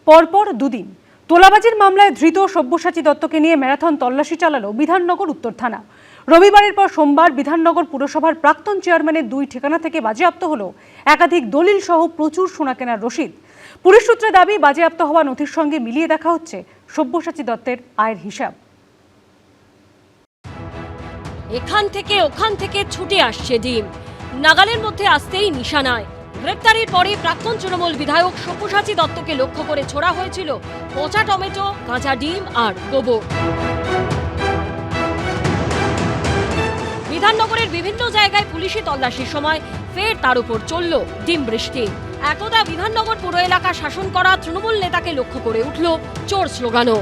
পরপর দুদিন তোলাবাজির মামলায় ধৃত সব্যসাচী দত্তকে নিয়ে ম্যারাথন তল্লাশি চালালো বিধাননগর উত্তর থানা। রবিবারের পর সোমবার বিধাননগর পুরসভার প্রাক্তন চেয়ারম্যানের 2 ঠিকানা থেকে বাজেয়াপ্ত হলো একাধিক দলিল সহ প্রচুর সোনা কেনার রসিদ। পুলিশ সূত্রে দাবি, বাজেয়াপ্ত হওয়া নথির সঙ্গে মিলিয়ে দেখা হচ্ছে সব্যসাচী দত্তের আয়ের হিসাব। এখান থেকে ওখান থেকে ছুটে আসছে ডিম, নাগালের মধ্যে আসতেই নিশানায়। গ্রেপ্তারির পরে প্রাক্তন তৃণমূল বিধায়ক সব্যসাচী দত্তকে লক্ষ্য করে ছোড়া হয়েছিল পচা টমেটো, কাঁচা ডিম আর গোবর। বিধাননগরের বিভিন্ন জায়গায় পুলিশি তল্লাশির সময় ফের তার উপর চলল ডিম বৃষ্টি। একদা বিধাননগর পুর এলাকা শাসন করা তৃণমূল নেতাকে লক্ষ্য করে উঠল চোর স্লোগানও।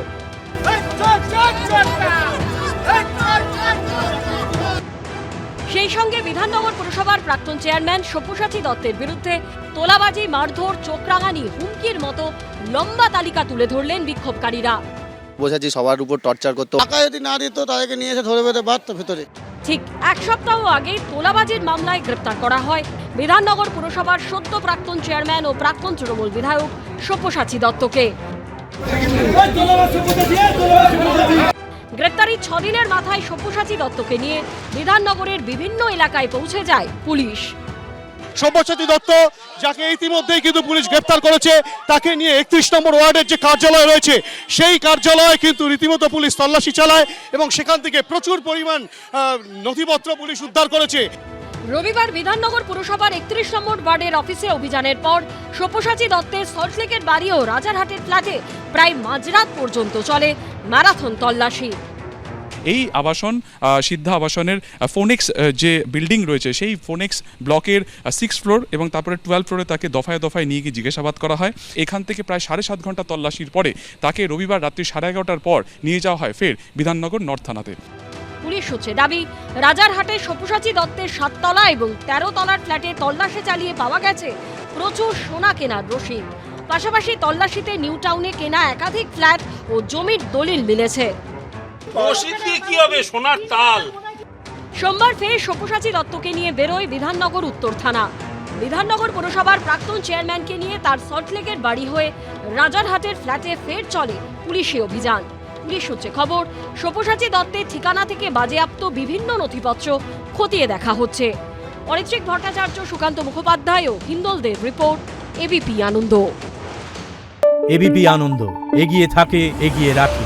সেই সঙ্গে বিধাননগর পুরসভার প্রাক্তন চেয়ারম্যান সব্যসাচী দত্তের বিরুদ্ধে তোলাবাজি, মারধর, চোখরাঙানি, হুমকির মতো লম্বা তালিকা তুলে ধরলেন বিক্ষোভকারীরা। বোঝাচ্ছি সবার উপর টর্চার করতো, টাকা যদি না দিত তাদেরকে নিয়ে এসে ধরে বেঁধে বাঁধতো ভেতরে। ঠিক এক সপ্তাহ আগে তোলাবাজির মামলায় গ্রেপ্তার করা হয় বিধাননগর পুরসভার সদ্য প্রাক্তন চেয়ারম্যান ও প্রাক্তন তৃণমূল বিধায়ক সব্যসাচী দত্তকে। গ্রেপ্তারির 6 দিনের মাথায় সব্যসাচী দত্তকে নিয়ে বিধাননগরের বিভিন্ন এলাকায় পৌঁছে যায় পুলিশ। সব্যসাচী দত্ত, যাকে ইতিমধ্যেই কিন্তু পুলিশ গ্রেপ্তার করেছে, তাকে নিয়ে 31 নম্বর ওয়ার্ডের যে কার্যালয় রয়েছে সেই কার্যালয়ে কিন্তু রীতিমতো পুলিশ তল্লাশি চালায় এবং সেখান থেকে প্রচুর পরিমাণ নথিপত্র পুলিশ উদ্ধার করেছে। রবিবার বিধাননগর পুরসভার 31 নম্বর ওয়ার্ডের অফিসে অভিযানের পর সব্যসাচী দত্তের সল্টলেকের বাড়ি ও রাজারহাটের ফ্ল্যাটে প্রায় মাঝরাত পর্যন্ত চলে ম্যারাথন তল্লাশি। এই আবাসন সিদ্ধা আবাসনের ফোনেক্স যে বিল্ডিং রয়েছে সেই ফোনেক্স ব্লকের 6 ফ্লোর এবং তারপরে 12 ফ্লোরে তাকে দফায় দফায় নিয়ে গিয়ে জিজ্ঞাসাবাদ করা হয়। এখান থেকে প্রায় 7.5 ঘন্টা তল্লাশির পরে তাকে রবিবার রাত্রি 11:30টার পর নিয়ে যাওয়া হয় ফের বিধাননগর নর্থ থানাতে। পুলিশ সূত্রে দাবি, রাজারহাটে সব্যসাচী দত্তের 7 তলা এবং 13 তলার ফ্ল্যাটে তল্লাশি চালিয়ে পাওয়া গেছে প্রচুর সোনা কেনার রসিদ। পাশাপাশি তল্লাশিতে নিউ টাউনে কেনা একাধিক ফ্ল্যাট ও জমির দলিল মিলেছে। রসিদ দিয়ে কি হবে, সোনার তাল। সোমবার ফের সব্যসাচী দত্তকে নিয়ে বেরোয় বিধাননগর উত্তর থানা। বিধাননগর পুরসভার প্রাক্তন চেয়ারম্যানকে নিয়ে তার সল্টলেকের বাড়ি হয়ে রাজারহাটের ফ্ল্যাটে ফের চলে পুলিশি অভিযান। পুলিশ সূত্রে খবর, সব্যসাচী দত্তের ঠিকানা থেকে বাজেয়াপ্ত বিভিন্ন নথিপত্র খতিয়ে দেখা হচ্ছে। অরিত্রিক ভট্টাচার্য, সুকান্ত মুখোপাধ্যায় ও হিন্দলদের রিপোর্ট, এবিপি আনন্দ। এবিপি আনন্দ, এগিয়ে থাকে, এগিয়ে রাখে।